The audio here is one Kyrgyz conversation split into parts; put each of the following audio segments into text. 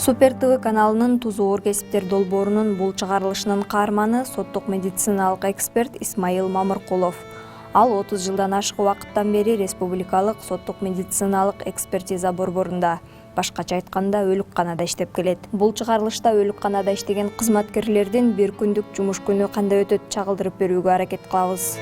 Супер ТВ каналынын Тузу оор кесиптер долбоорунун бул чыгарылышынын каарманы соттук медициналык эксперт Исмаил Мамыркулов. Ал 30 жылдан ашык убакыттан бери республикалык соттук медициналык экспертиза борборунда, башкача айтканда өлүкканада иштеп келет. Бул чыгарылышта өлүкканада иштеген кызматкерлердин бир күндүк жумуш күнү кандай өтөт чагылдырып берүүгө аракет кылабыз.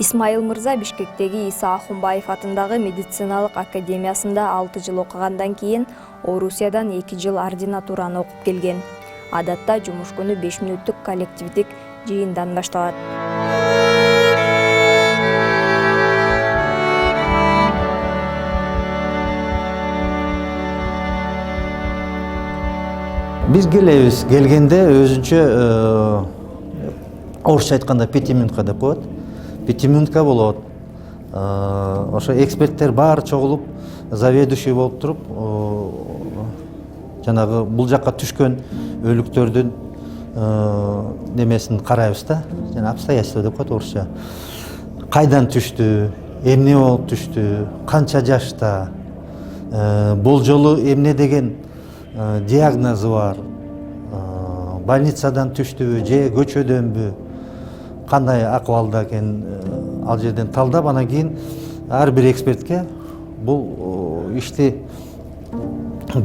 Исмаил мырза Бишкектеги Иса Ахунбаев атындагы медициналык академиясында 6 жыл окугандан кийин Орусиядан 2 жыл ординатураны окуп келген. Адатта жумуш күнү 5 мүнөттүк коллективдик жыйындан башталат. Биз келебиз, келгенде өзүнчө орусча айтканда 5 минутка деп коет. 5 минутка болот. Ошо эксперттер баары чогулуп, заведующий болуп туруп, жанагы бул жакка түшкөн өлүктөрдүн немесин карайбыз да. Жана обстоятельства деп коет орусча. Кайдан түштү, эмне болуп түштү, канча жашта, болжолу эмне деген диагнозу бар, больницадан түштүбү же көчөдөнбү, кандай акыбалда экен ал жерден талдап, анан кийин ар бир экспертке бул ишти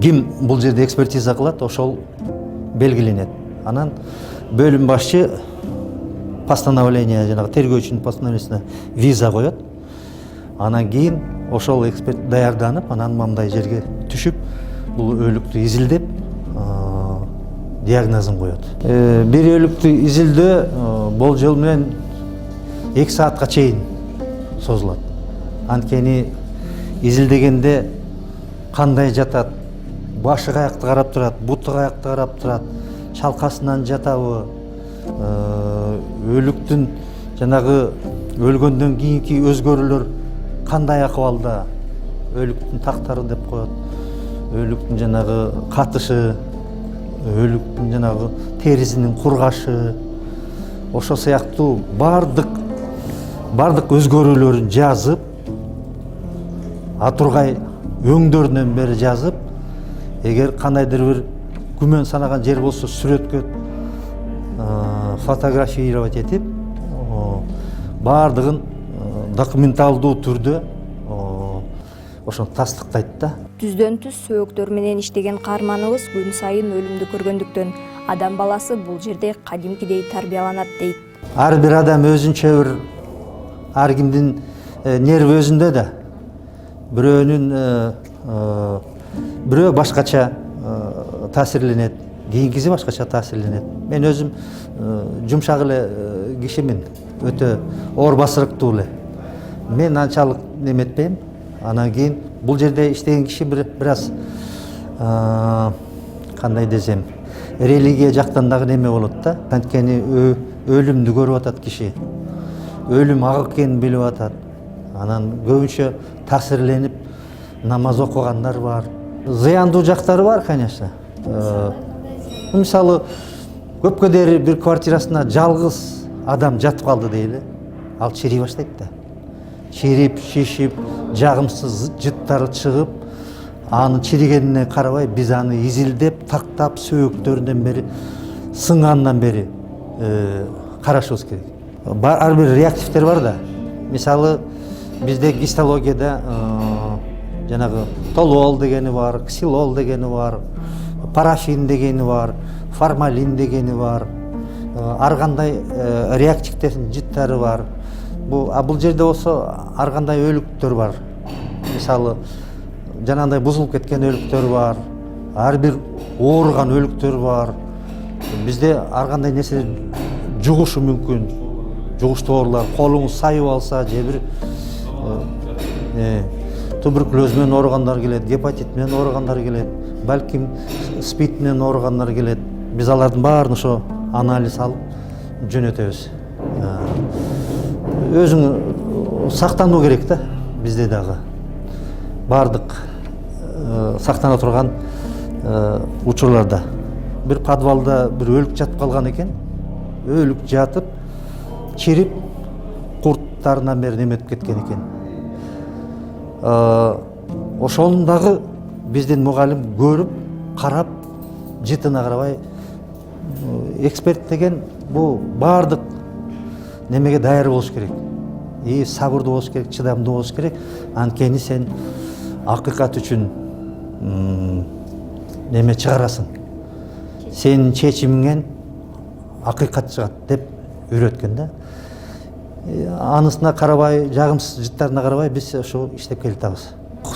ким бул жерде экспертиза кылат, ошол белгиленет. Анан бөлүм башчы постановление, жанагы тергөөчүнүн постановлениесине виза коет. Анан кийин ошол эксперт даярданып, анан мындай жерге түшүп, бул өлүктү изилдеп, диагнозун коет. Бир өлүктү изилдөө болжол менен 2 саатка чейин созулат. Анткени изилдегенде кандай жатат, башы каякты карап турат, буту каякты карап турат, чалкасынан жатабы, өлүктүн жанагы өлгөндөн кийинки өзгөрүүлөр кандай акыбалда, өлүктүн тактары деп коет, өлүктүн жанагы катышы, өлүктүн жанагы терисинин кургашы, ошо сыяктуу бардык өзгөрүүлөрүн жазып, атургай өңдөрүнөн бери жазып, эгер кандайдыр бир күмөн санаган жер болсо сүрөткө фотографировать этип, бардыгын документалдуу түрдө ошону тастыктайт да. Түздөн түз сөөктөр менен иштеген каарманыбыз күн сайын өлүмдү көргөндүктөн адам баласы бул жерде кадимкидей тарбияланат дейт. Ар бир адам өзүнчө бир, ар кимдин нерви өзүндө да. Бирөө башкача таасирленет, кийинкиси башкача таасирленет. Мен өзүм жумшак эле кишимин, өтө оор басырыктуу эле. Мен анчалык неметпейм. Анан кийин бул жерде иштеген киши бир аз кандай десем, религия жактан дагы неме болот да. Анткени өлүмдү көрүп атат киши. Өлүм ак экенин билип атат. Анан көбүнчө таасирленип намаз окугандар бар. Зыяндуу жактары бар, конечно. Мисалы, көпкөдери бир квартирасына жалгыз адам жатып калды дейли. Ал чирий баштайт да. Чирип, шишип, жагымсыз жыттары чыгып, анын чиригенине карабай биз аны изилдеп, тактап, сөөктөрүнөн бери, сынгандан бери карашыбыз керек. Ар бир реактивдер бар да. Мисалы, бизде гистологияда жанагы толуол дегени бар, ксилол дегени бар, парафин дегени бар, формалин дегени бар. Ар кандай реактивдердин жыттары бар. Бул жерде болсо ар кандай өлүктөр бар. Мисалы, жанагындай бузулуп кеткен өлүктөр бар, ар бир ооруган өлүктөр бар. Бизде ар кандай нерсе жугушу мүмкүн. Жугуштуу оорулар, колуңуз сайып алса, же бир туберкулез менен ооругандар келет, гепатит менен ооругандар келет, балким спид менен ооругандар келет. Биз алардын баарын ошо анализ алып жөнөтөбүз. Өзүң сактануу керек да, бизде дагы. бардык сактана турган учурларда. Бир подвалда бир өлүк жатып калган экен. Өлүк жатып, чирип, курттарынан бери неметип кеткен экен. Ошону дагы биздин мугалим көрүп, карап, жытына карабай, эксперт деген бул бардык немеге даяр болуш керек. Сабырдуу болуш керек, чыдамдуу болуш керек. Анткени сен акыйкат үчүн неме чыгарасың. Сенин чечимиңен акыйкат чыгат деп үйрөткөн да. Анысына карабай, жагымсыз жыттарына карабай биз ошо иштеп келатабыз.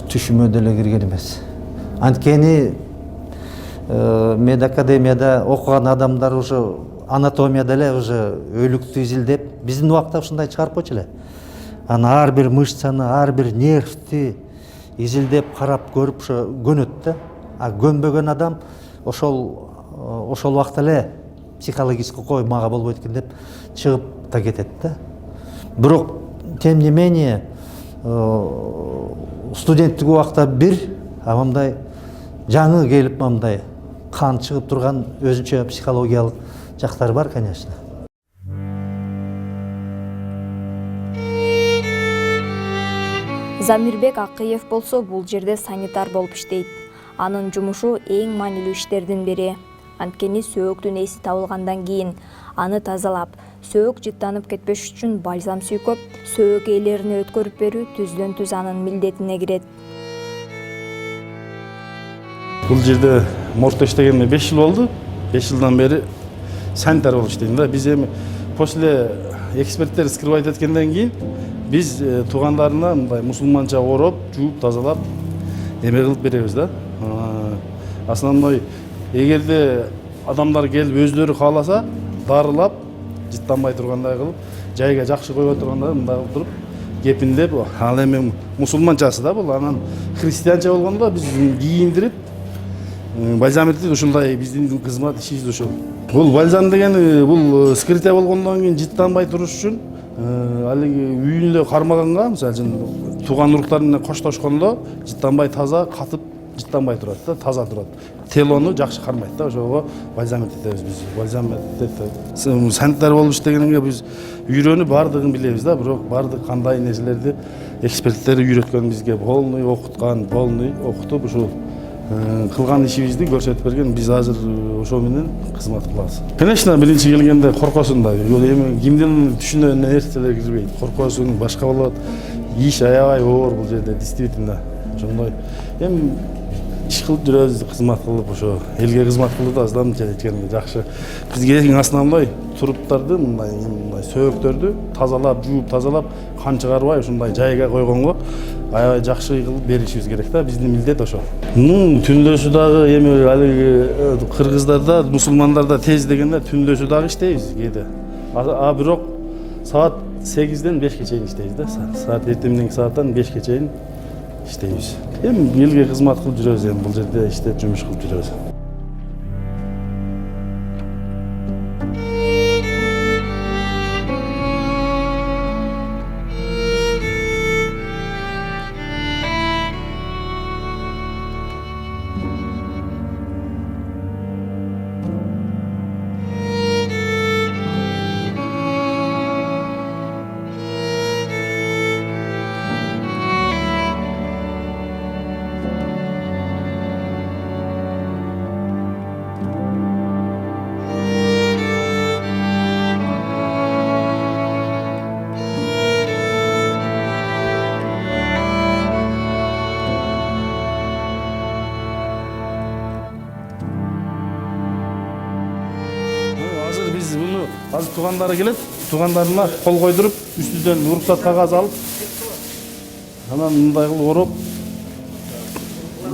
Түшүмө деле кирген эмес. Анткени медакадемияда окуган адамдар уже анатомияда эле уже өлүктү изилдеп, биздин убакта ушундай чыгарып койчу эле. Аны ар бир мышцаны, ар бир нервти изилдеп, карап көрүп ошо көнөт да. А көнбөгөн адам ошол убакта эле психологический кой мага болбойт экен деп чыгып да кетет да. Бирок тем не менее студенттик убакта бир мындай жаңы келип мындай кан чыгып турган өзүнчө психологиялык жактары бар, конечно. Замирбек Акыев болсо бул жерде санитар болуп иштейт. Анын жумушу эң маанилүү иштердин бири. Анткени сөөктүн эси табылгандан кийин аны тазалап, сөөк жыттанып кетпеш үчүн бальзам сүйкөп, сөөк ээлерине өткөрүп берүү түздөн түз анын милдетине кирет. Бул жерде мортто иштегениме 5 жыл болду. 5 жылдан бери санитар болуп иштейм да. Биз эми после эксперттер скрывать эткенден кийин биз туугандарына мындай мусулманча ороп, жууп, тазалап эме кылып беребиз да. Основной эгерде адамдар келип өздөрү кааласа, дарылап, жыттанбай тургандай кылып, жайга жакшы койбой тургандай мындай кылып туруп, кепиндеп, ал эми мусулманчасы да бул. Анан христианча болгондо биз кийиндирип, бальзам этип, ушундай биздин кызмат ишибиз ушул. Бул бальзам деген бул скрытие болгондон кийин жыттанбай туруш үчүн алиги үйүндө кармаганга, мисалы үчүн тууган уруктар менен коштошкондо жыттанбай таза катып жыттанбай турат да, таза турат. Телону жакшы кармайт да, ошого бальзам этебиз биз. Бальзам этеп. Санитар болуп иштегенге биз үйрөнүп бардыгын билебиз да, бирок бардык кандай нерселерди эксперттер үйрөткөн бизге полный окуткан, полный окутуп ушул кылган ишибизди көрсөтүп берген. Биз азыр ошо менен кызмат кылабыз. Конечно, биринчи келгенде коркосуң да. Эми кимдин түшүнө нерселер кирбейт. Коркосуң, башка болот. Иш аябай оор бул жерде, действительно. Ошондой. Эми иш кылып жүрөбүз, кызмат кылып, ошо элге кызмат кылып да аздан жеткенге жакшы. Бизге эң основной туруптарды, мындай сөөктөрдү тазалап, жууп, тазалап, кан чыгарбай ушундай жайга койгонго аябай жакшы кылып беришибиз керек да. Биздин милдет ошо. Түндөсү дагы эми алиги кыргыздарда, мусулмандарда тез дегенде түндөсү дагы иштейбиз кээде. А бирок саат 8-ден 5ке чейин иштейбиз да. Саат эртеңки сааттан 5ке чейин иштейбиз. Эми элге кызмат кылып жүрөбүз, эми бул жерде иштеп жумуш кылып жүрөбүз. Азыр туугандары келет, туугандарына кол койдуруп, үстүдөн уруксат кагаз алып, анан мындай кылып ороп,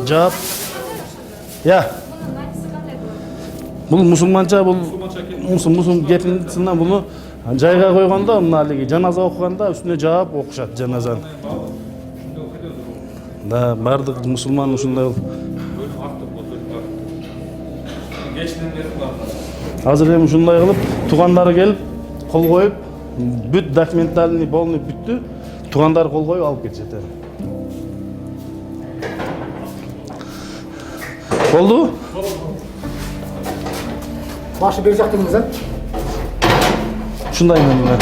жаап. Бул мусулманча, бул мусулман кепинсинен буну жайга койгондо, мына алиги жаназа окуганда үстүнө жаап окушат жаназаны. Да, бардык мусулман ушундай. Азыр эми ушундай кылып, туугандары келип, кол коюп, бүт документальный полный бүттү, туугандары кол коюп алып кетишет. Болду? Başı bir jaktınız ha? Ушундай менен.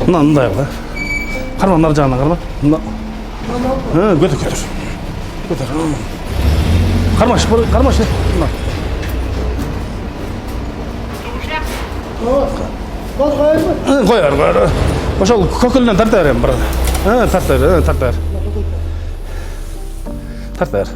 Мындай кыл. Карма, нар жагынан карма. Мына. Көтөр, көтөр. Көтөр. Кармаш, кармаш. Мына. Кояр, кояр. Ошол көкөлүнөн тарта берем, брат. Тарта бер, тарта бер. Тарта бер.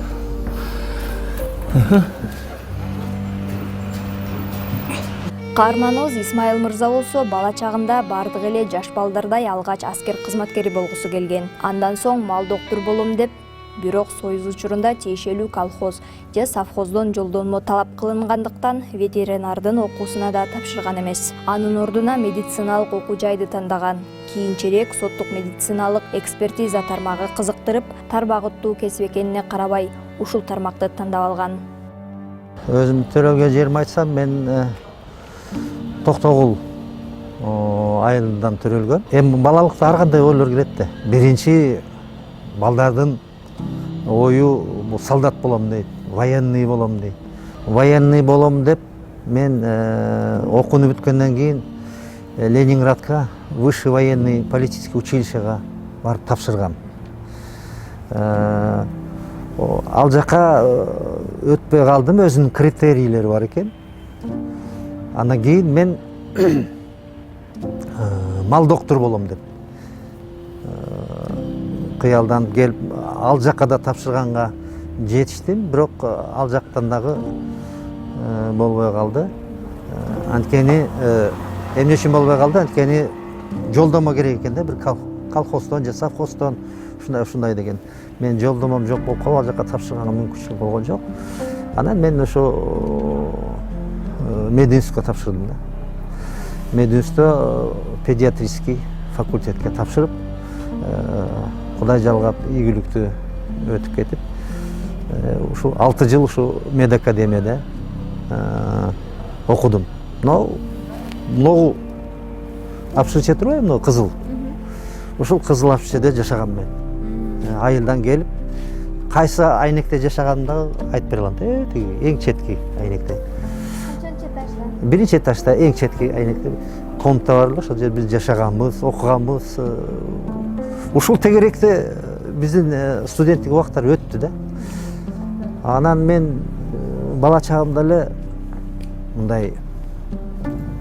Каарманыбыз Исмайыл мырза болсо бала чагында бардык эле жаш балдардай алгач аскер кызматкери болгусу келген. Андан соң мал доктур болом деп, бирок союз учурунда тиешелүү колхоз же совхоздон жолдонмо талап кылынгандыктан ветеринардын окуусуна да тапшырган эмес. Анын ордуна медициналык окуу жайды тандаган. Кийинчерээк соттук медициналык экспертиза тармагы кызыктырып, тарбагыттуу кесип экенине карабай, ушул тармакты тандап алган. Өзүм төлөөгө жерим айтсам, мен Токтогул айылынан төрөлгөн. Эми балалыкта ар кандай ойлор келет да. Биринчи балдардын ою солдат болом дейт, военный болом дейт. Военный болом деп мен окууну бүткөндөн кийин Ленинградка высший военный политический училищега барып тапшыргам. Ал жака өтпөй калдым, өзүнүн критерийлери бар экен. Андан кийин мен мал доктор болом деп кыялданып келип, ал жакка да тапшырганга жетиштим, бирок ал жактан дагы болбой калды. Анткени эмне үчүн болбой калды? Анткени жолдомо керек экен да, бир колхоздон же совхоздон ушундай деген. Мен жолдомом жок болуп калып, ал жакка тапшырганга мүмкүнчүлүк болгон жок. Анан мен ошо Мединститутка тапшырдым да. Мединститутта педиатрический факультетке тапшырып, Кудай жалгап ийгиликтүү өтүп кетип, ушу 6 жыл ушу медакадемияда окудум. Могу общежитие турбайбы, мына кызыл. Ушул кызыл общежитиеде жашагам мен. Айылдан келип, кайсы айнекте жашаганымды айтып бере алам да. Эң четки айнекте. Биринчи этажда эң четки айнекте комната бар эле, ошол жерде биз жашаганбыз, окуганбыз. Ушул тегеректе биздин студенттик убактар өттү да. Анан мен бала чагымда эле мындай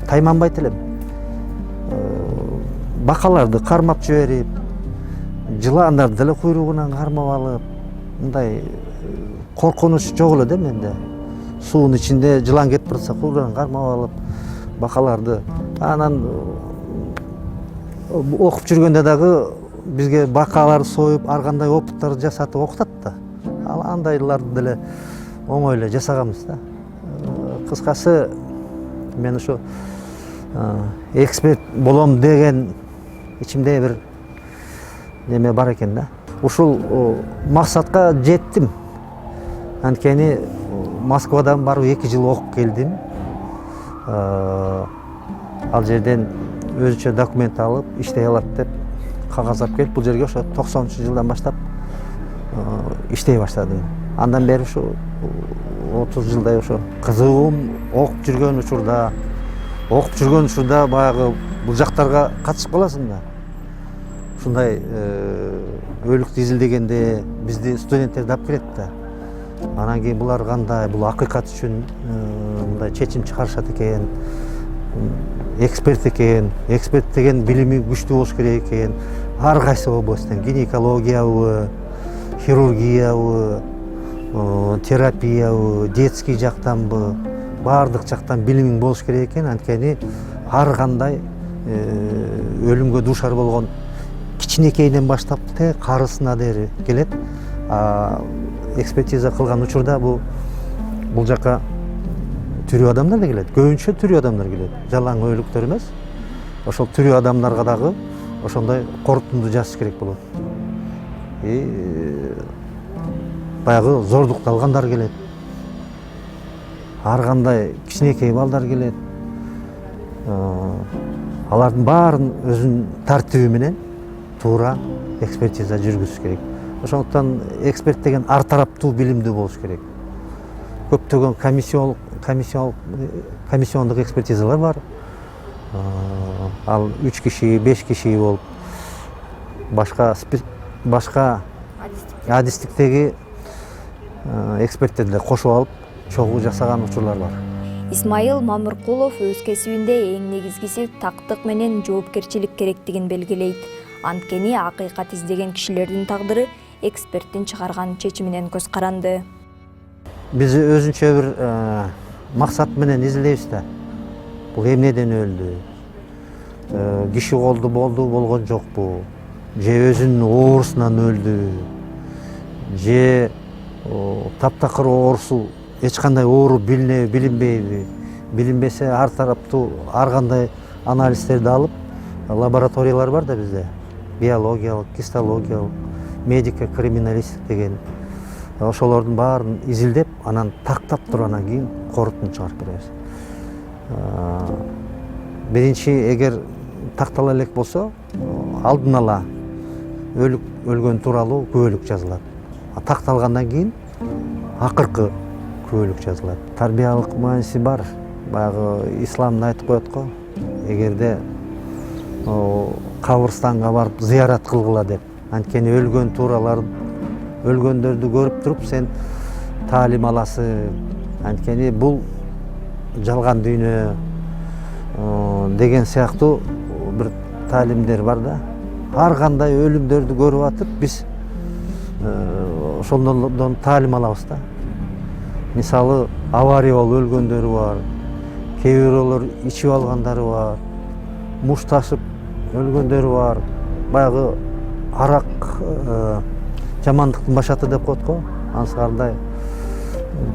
тайманбайт элем. Бакаларды кармап жиберип, жыландарды деле куйругунан кармап алып, мындай коркунуч жок эле да менде. Суунун ичинде жылан кетип барса, куйругунан кармап алып, бакаларды. Анан окуп жүргөндө дагы бизге бакалар союп, ар кандай опыттар жасатып окутат да. Ал андайларды деле оңой эле жасаганбыз да. Кыскасы, мен ушу эксперт болом деген ичимде бир неме бар экен да. Ушул максатка жеттим. Анткени Москвадан барып 2 жыл окуп келдим. Ал жерден өзүчө документ алып, иштей алат деп кагаз алып келип, бул жерге ошо 90-жылдан баштап иштей баштадым. Андан бери ушу 30 жылдай ошо кызыгым окуп жүргөн учурда баягы бул жактарга катышып каласың да. Ушундай өлүктү изилдегенде бизди студенттерди алып келет да. Анан кийин булар кандай, бул акыйкат үчүн мындай чечим чыгарышат экен, эксперт экен, эксперт деген билими күчтүү болуш керек экен. Ар кайсы областтан, гинекологиябы, хирургиябы, терапиябы, детский жактанбы, баардык жактан билимиң болуш керек экен. Анткени ар кандай өлүмгө дуушар болгон кичинекейинен баштап карысына дери келет. Экспертиза кылган учурда бул жака тирүү адамдар да келет. Көбүнчө тирүү адамдар келет. Жалаң өлүктөр эмес. Ошол тирүү адамдарга дагы ошондой корутунду жазыш керек болот. Баягы зордукталгандар келет. Ар кандай кичинекей балдар келет. Алардын баарын өзүнүн тартиби менен туура экспертиза жүргүзүш керек. Ошондуктан эксперт деген ар тараптуу билимдүү болуш керек. Көптөгөн комиссиондук экспертизалар бар. Ал 3 киши, 5 киши болуп башка адистиктеги эксперттерди кошуп алып чогуу жасаган учурлар бар. Исмайыл Мамыркулов өз кесибинде эң негизгиси тактык менен жоопкерчилик керектигин белгилейт. Анткени акыйкат издеген кишилердин тагдыры эксперттин чыгарган чечиминен көз каранды. Биз өзүнчө бир максат менен изилдейбиз да. Бул эмнеден өлдү? Киши колду болгон жокпу? Же өзүнүн оорусунан өлдү? Же таптакыр оорусу эч кандай оору билинбейби? Билинбесе ар тараптуу ар кандай анализдерди алып, лабораториялар бар да бизде. Биологиялык, гистологиялык, медико криминалистик деген. Ошолордун баарын изилдеп, анан тактап туруп анан кийин корутуну чыгарып беребиз. Биринчи эгер тактала элек болсо, алдын ала өлгөн тууралуу күбөлүк жазылат. Такталгандан кийин акыркы күбөлүк жазылат. Тарбиялык мааниси бар. Баягы исламда айтып коет го. Эгерде кабырстанга барып зыярат кылгыла деп. Анткени өлгөндөрдү көрүп туруп сен таалим аласың. Анткени бул жалган дүйнө деген сыяктуу бир таалимдер бар да. Ар кандай өлүмдөрдү көрүп атып биз ошондон таалим алабыз да. Мисалы, авария болуп өлгөндөрү бар, кээ бирөөлөр ичип алгандары бар, мушташып өлгөндөрү бар. Баягы арак жамандыктын башаты деп коет го. Ансыкандай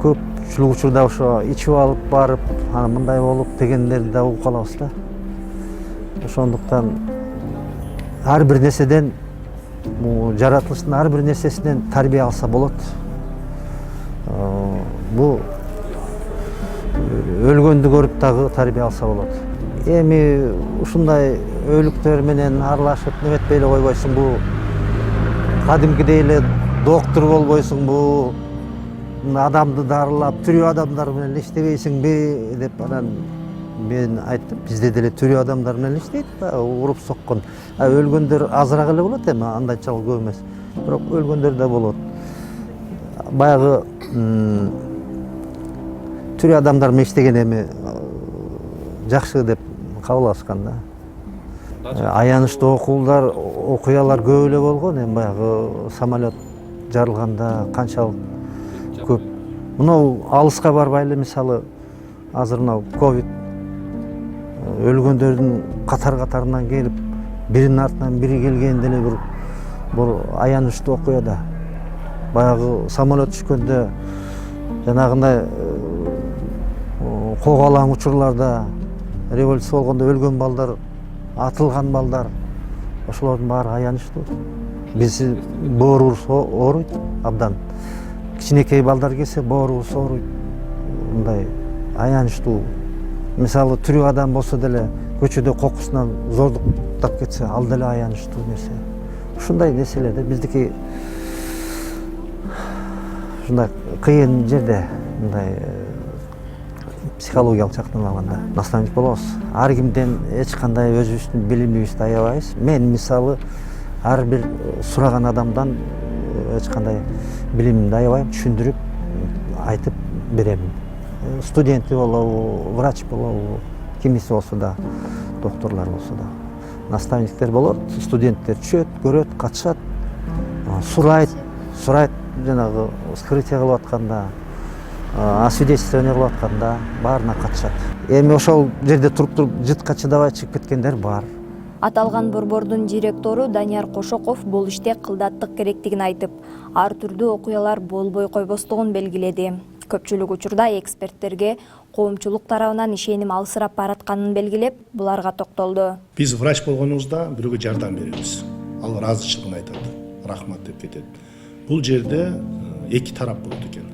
көпчүлүк учурда ошо ичип алып барып, ана мындай болуп дегендерди да угуп калабыз да. Ошондуктан ар бир нерседен, жаратылыштын ар бир нерсесинен тарбия алса болот. Бул өлгөндү көрүп дагы тарбия алса болот. Эми ушундай өлүктөр менен аралашып неметпей эле койбойсуңбу? Кадимкидей эле доктор болбойсуңбу? Адамды дарылап, тирүү адамдар менен иштебейсиңби деп анан мен айттым, бизде деле тирүү адамдар менен иштейт, уруп соккон. Өлгөндөр азыраак эле болот эми, андайчалык көп эмес. Бирок өлгөндөр да болот. Баягы тирүү адамдар менен иштеген эми жакшы деп кабыл алышкан да. Аянычтуу окуялар көп эле болгон, эми баягы самолет жарылганда канчалык көп. Мынау алыска барбай эле, мисалы, азыр мынау ковид өлгөндөрдүн катарынан келип, биринин артынан бири келген деле бир аянычтуу окуя да. Баягы самолет түшкөндө жанагындай когалаң учурларда, революция болгондо өлгөн балдар, атылган балдар, ошолордун баары аянычтуу. Биз боорубуз ооруйт абдан. Кичинекей балдар келсе боорубуз ооруйт. Мындай аянычтуу. Мисалы, тирүү адам болсо деле көчөдө кокусунан зордуктап кетсе, ал деле аянычтуу нерсе. Ушундай нерселерде биздики ушундай кыйын жерде, мындай психологиялык жактан алганда наставник болобуз. Ар кимден эч кандай өзүбүздүн билимибизди аябайбыз. Мен мисалы ар бир сураган адамдан эч кандай билимимди аябайм, түшүндүрүп айтып берем. Студенти болобу, врач болобу, кимиси болсо да, докторлор болсо да. Наставниктер болот, студенттер түшөт, көрөт, катышат, сурайт, жанагы скрытие кылып атканда, освидетельствование кылып атканда баарына катышат. Эми ошол жерде туруп жытка чыдабай чыгып кеткендер бар. Аталган борбордун директору Данияр Кошоков бул иште кылдаттык керектигин айтып, ар түрдүү окуялар болбой койбостугун белгиледи. Көпчүлүк учурда эксперттерге коомчулук тарабынан ишеним алсырап баратканын белгилеп, буларга токтолду. Биз врач болгонубузда бирөөгө жардам беребиз. Ал ыраазычылыгын айтат, рахмат деп кетет. Бул жерде эки тарап болот экен.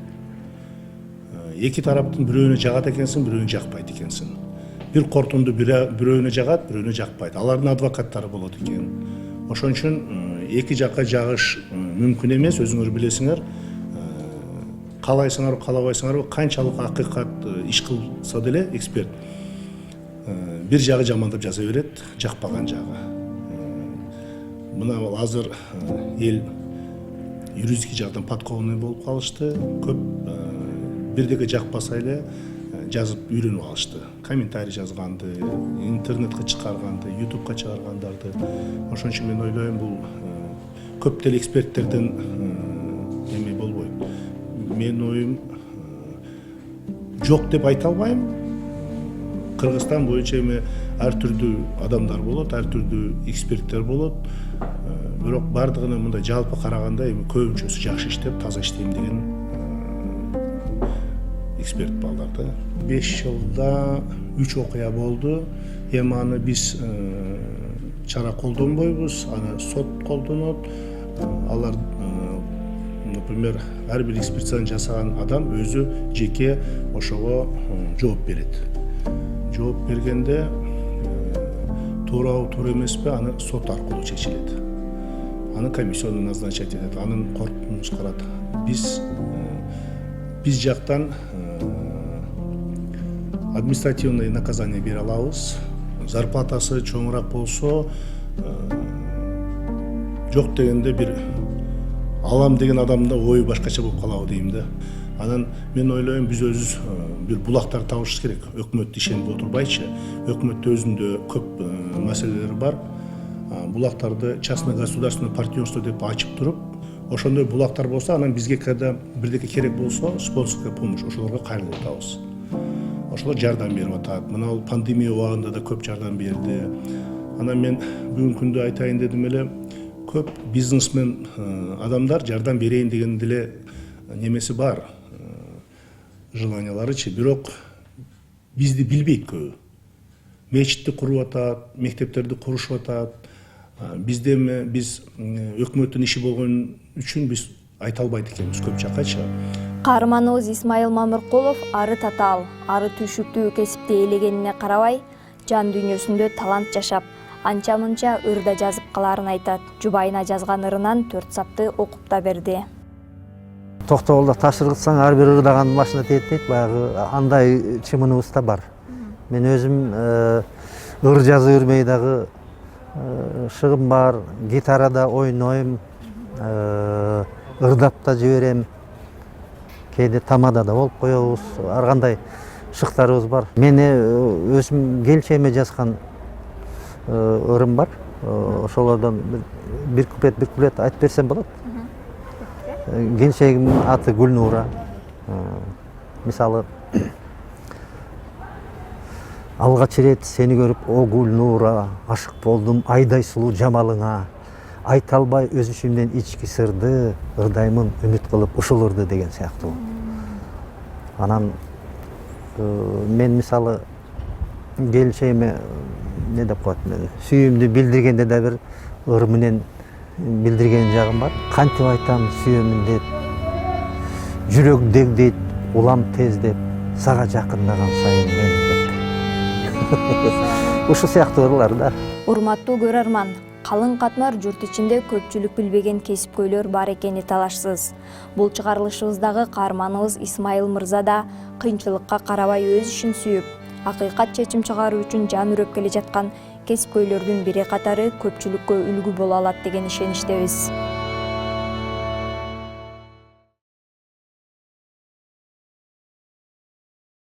Эки тараптын бирөөнө жагат экенсиң, бирөөнө жакпайт экенсиң. Бир кортунду бирөөнө жагат, бирөөнө жакпайт. Алардын адвокаттары болот экен. Ошон үчүн эки жакка жагыш мүмкүн эмес, өзүңөр билесиңер. Каалайсыңарбы, каалабайсыңарбы, канчалык акыйкат иш кылса деле эксперт бир жагы жамандап жаза берет, жакпаган жагы. Мына азыр эл юридический жактан подкованный болуп калышты. Көп бирдеге жакпаса эле жазып үйрөнүп алышты. Комментарий жазганды, интернетке чыгарганды, ютубка чыгаргандарды. Ошон үчүн мен ойлойм, бул көп деле эксперттерден эме болбойт. Мен оюм жок деп айта албайм. Кыргызстан боюнча эми ар түрдүү адамдар болот, ар түрдүү эксперттер болот. Бирок бардыгына мындай жалпы караганда эми көбүнчөсү жакшы иштеп, таза иштейм деген эксперт балдар да. 5 жылда 3 окуя болду. Эми аны биз чара колдонбойбуз, аны сот колдонот. Алар, например, ар бир экспертизаны жасаган адам өзү жеке ошого жооп берет. Жооп бергенде туурабы, туура эмеспи, аны сот аркылуу чечилет. Аны комиссияны назначать этет, анын коркунун чыгарат. Биз жактан административный наказание бере алабыз. Зарплатасы чоңураак болсо, жок дегенде бир алам деген адамда ою башкача болуп калабы дейм да. Анан мен ойлойм, биз өзүбүз бир булактар табышыбыз керек. Өкмөттү ишенип отурбайчы, өкмөттө өзүндө көп маселелер бар. Булактарды частно-государственное партнерство деп ачып туруп, ошондой булактар болсо, анан бизге когда бирдеке керек болсо, спонсорская помощь ошолорго кайрылып атабыз. Ошолор жардам берип атат. Мына пандемия убагында да көп жардам берди. Анан мен бүгүнкү күндө айтайын дедим эле, көп бизнесмен адамдар жардам берейин деген деле немеси бар, желанияларычы. Бирок бизди билбейт көбү. Мечитти куруп атат, мектептерди курушуп атат. Биз өкмөттүн иши болгон үчүн биз айта албайт экенбиз көп жаккачы. Каарманыбыз Исмайыл Мамыркулов ары татаал, ары түйшүктүү кесипти ээлегенине карабай, жан дүйнөсүндө талант жашап, анча-мынча ырда жазып калаарын айтат. Жубайына жазган ырынан 4 сапты окуп да берди. Токтогулда таш ыргытсаң ар бир ырдаганын башына тиет дейт, баягы андай чымыныбыз да бар. Мен өзүм ыр жазып жүрмөй дагы шыгым бар, гитарада ойнойм, ырдап да жиберем. Кээде тамада да болуп коебуз, ар кандай шыктарыбыз бар. Мени өзүм келчеме жазган ырым бар. Ошолордон бир куплет айтып берсем болот. Келчегимдин аты Гүлнура. Мисалы, алгач ирет сени көрүп, о Гүлнура, ашык болдум айдай сулуу жамалыңа. Айта албай өз ичимден ички сырды, ырдаймын үмүт кылып ушул ырды деген сыяктуу. Анан мен мисалы келчеме не деп коет, сүйүүмдү билдиргенде да бир ыр менен билдирген жагым бар. Кантип айтам сүйөмүн деп, жүрөк дегдейт, улам тез деп, сага жакындаган сайын мен деп. Ушул сыяктуу ырлар да. Урматтуу көрөрман, калың катмар журт ичинде көпчүлүк билбеген кесипкөйлөр бар экени талашсыз. Бул чыгарылышыбыздагы каарманыбыз Исмайыл мырза да кыйынчылыкка карабай өз ишин сүйүп, акыйкат чечим чыгаруу үчүн жан үрөп келе жаткан кесипкөйлөрдүн бири катары көпчүлүккө үлгү боло алат деген ишеничтебиз.